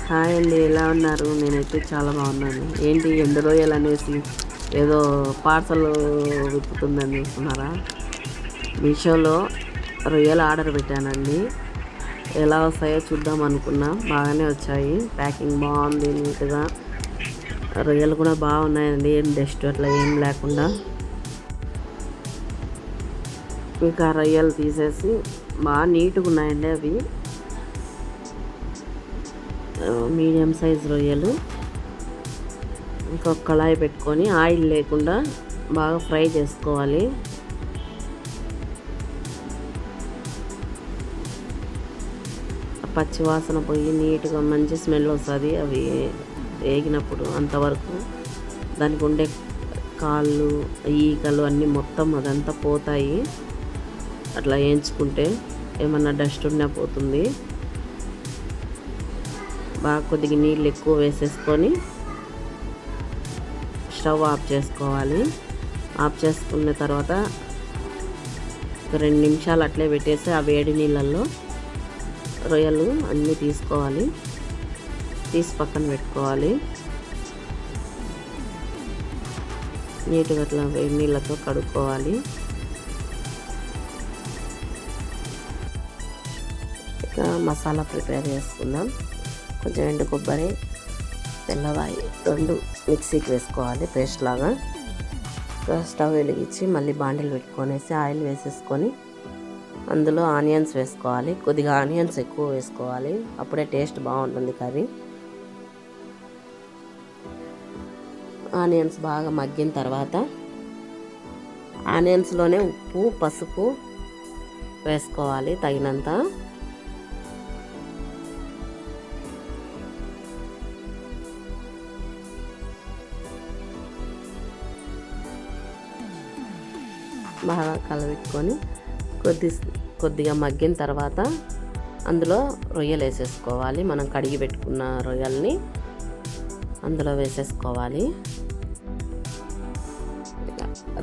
Hi అండి, ఎలా ఉన్నారు? నేనైతే చాలా బాగున్నాను. ఏంటి ఎండు రొయ్యలు అనేసి ఏదో పార్సల్ విప్పుతుందని చూస్తున్నారా? మీషోలో రొయ్యలు ఆర్డర్ పెట్టానండి. ఎలా వస్తాయో చూద్దాం అనుకున్నా. బాగానే వచ్చాయి. ప్యాకింగ్ బాగుంది, నీట్గా. రొయ్యలు కూడా బాగున్నాయండి, ఏం డస్ట్ అట్లా ఏం లేకుండా. ఇంకా రొయ్యలు తీసేసి బాగా నీట్గా ఉన్నాయండి. అవి మీడియం సైజ్ రొయ్యలు. ఇంకొక కళాయి పెట్టుకొని ఆయిల్ లేకుండా బాగా ఫ్రై చేసుకోవాలి. పచ్చి వాసన పోయి నీట్గా మంచి స్మెల్ వస్తుంది అవి వేగినప్పుడు. అంతవరకు దానికి ఉండే కాళ్ళు ఈకలు అన్నీ మొత్తం అదంతా పోతాయి. అట్లా వేయించుకుంటే ఏమన్నా డస్ట్ ఉన్నా పోతుంది. బాగా కొద్దిగా నీళ్ళు ఎక్కువ వేసేసుకొని స్టవ్ ఆఫ్ చేసుకోవాలి. ఆఫ్ చేసుకున్న తర్వాత 2 నిమిషాలు అట్లే పెట్టేసి ఆ వేడి నీళ్ళల్లో రొయ్యలు అన్నీ తీసుకోవాలి. తీసి పక్కన పెట్టుకోవాలి. నీట్గా అట్లా వేడి నీళ్ళతో కడుక్కోవాలి. ఇక మసాలా ప్రిపేర్ చేసుకుందాం. కొంచెం ఎండు కొబ్బరి, తెల్లవాయి 2 మిక్సీకి వేసుకోవాలి పేస్ట్ లాగా. స్టవ్ వెలిగించి మళ్ళీ బాండిల్ పెట్టుకొనేసి ఆయిల్ వేసేసుకొని అందులో ఆనియన్స్ వేసుకోవాలి. కొద్దిగా ఆనియన్స్ ఎక్కువ వేసుకోవాలి, అప్పుడే టేస్ట్ బాగుంటుంది కర్రీ. ఆనియన్స్ బాగా మగ్గిన తర్వాత ఆనియన్స్లోనే ఉప్పు, పసుపు వేసుకోవాలి తగినంత. బాగా కలబెట్టుకొని కొద్దిగా మగ్గిన తర్వాత అందులో రొయ్యలు వేసేసుకోవాలి. మనం కడిగి పెట్టుకున్న రొయ్యల్ని అందులో వేసేసుకోవాలి.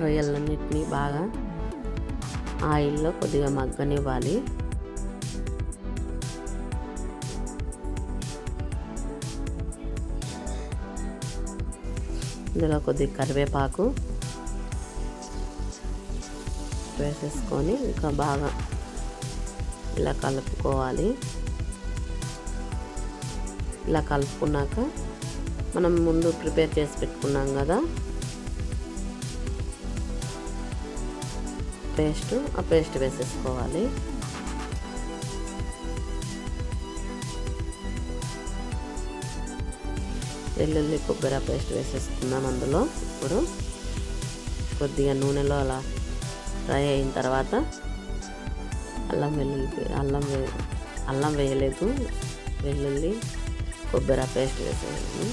రొయ్యలన్నిటినీ బాగా ఆయిల్లో కొద్దిగా మగ్గనివ్వాలి. ఇందులో కొద్దిగా కరివేపాకు వేసేసుకొని ఇంకా బాగా ఇలా కలుపుకోవాలి. ఇలా కలుపుకున్నాక మనం ముందు ప్రిపేర్ చేసి పెట్టుకున్నాం కదా ఆ పేస్ట్ వేసేసుకోవాలి. వెల్లుల్లి కొబ్బరి పేస్ట్ వేసేసుకుందాం అందులో. ఇప్పుడు కొద్దిగా నూనెలో అలా ఫ్రై అయిన తర్వాత అల్లం వేయలేదు, వెల్లుల్లి కొబ్బరి పేస్ట్ వేసేయాలి.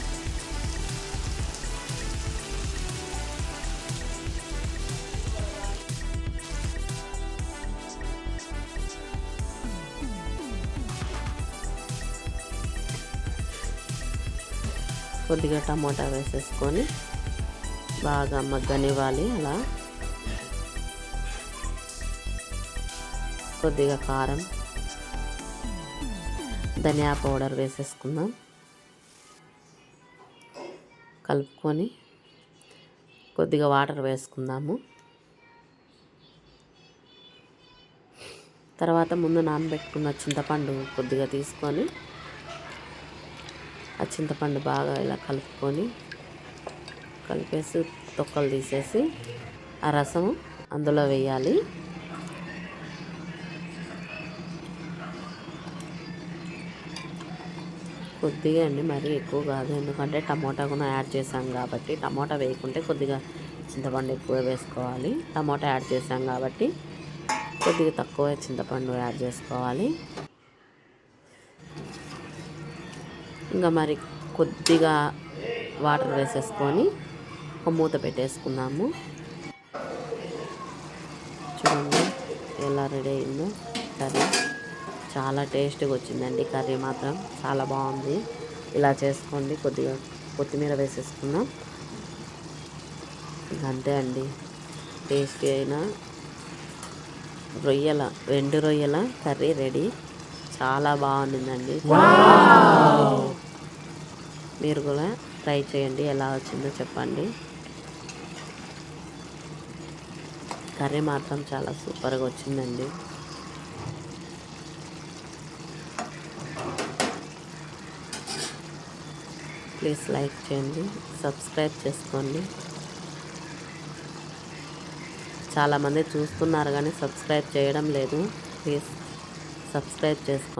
కొద్దిగా టమాటా వేసేసుకొని బాగా మగ్గనివ్వాలి. అలా కొద్దిగా కారం, ధనియా పౌడర్ వేసేసుకుందాం. కలుపుకొని కొద్దిగా వాటర్ వేసుకుందాము. తర్వాత ముందు నానబెట్టుకున్న చింతపండు కొద్దిగా తీసుకొని ఆ చింతపండు బాగా ఇలా కలిపేసి తొక్కలు తీసేసి ఆ రసం అందులో వేయాలి. కొద్దిగా అండి, మరీ ఎక్కువ కాదు. ఎందుకంటే టమోటా కూడా యాడ్ చేసాం కాబట్టి. టమోటా వేయకుంటే కొద్దిగా చింతపండు ఎక్కువ వేసుకోవాలి. టమోటా యాడ్ చేసాం కాబట్టి కొద్దిగా తక్కువ చింతపండు యాడ్ చేసుకోవాలి. ఇంకా మరి కొద్దిగా వాటర్ వేసేసుకొని ఒక మూత పెట్టేసుకుందాము. చూడండి ఎలా రెడీ అయిందో కర్రీ. చాలా టేస్ట్గా వచ్చిందండి కర్రీ మాత్రం. చాలా బాగుంది. ఇలా చేసుకోండి. కొద్దిగా కొత్తిమీర వేసేసుకుందాం. అంతే అండి, టేస్టీ అయిన ఎండు రొయ్యల కర్రీ రెడీ. చాలా బాగుండిందండి. మీరు కూడా ట్రై చేయండి, ఎలా వచ్చిందో చెప్పండి. కర్రీ మాత్రం చాలా సూపర్గా వచ్చిందండి. ప్లీజ్ లైక్ చేయండి, సబ్స్క్రైబ్ చేసుకోండి. చాలామంది చూస్తున్నారు కానీ సబ్స్క్రైబ్ చేయడం లేదు. ప్లీజ్ సబ్స్క్రైబ్ చేసుకోండి.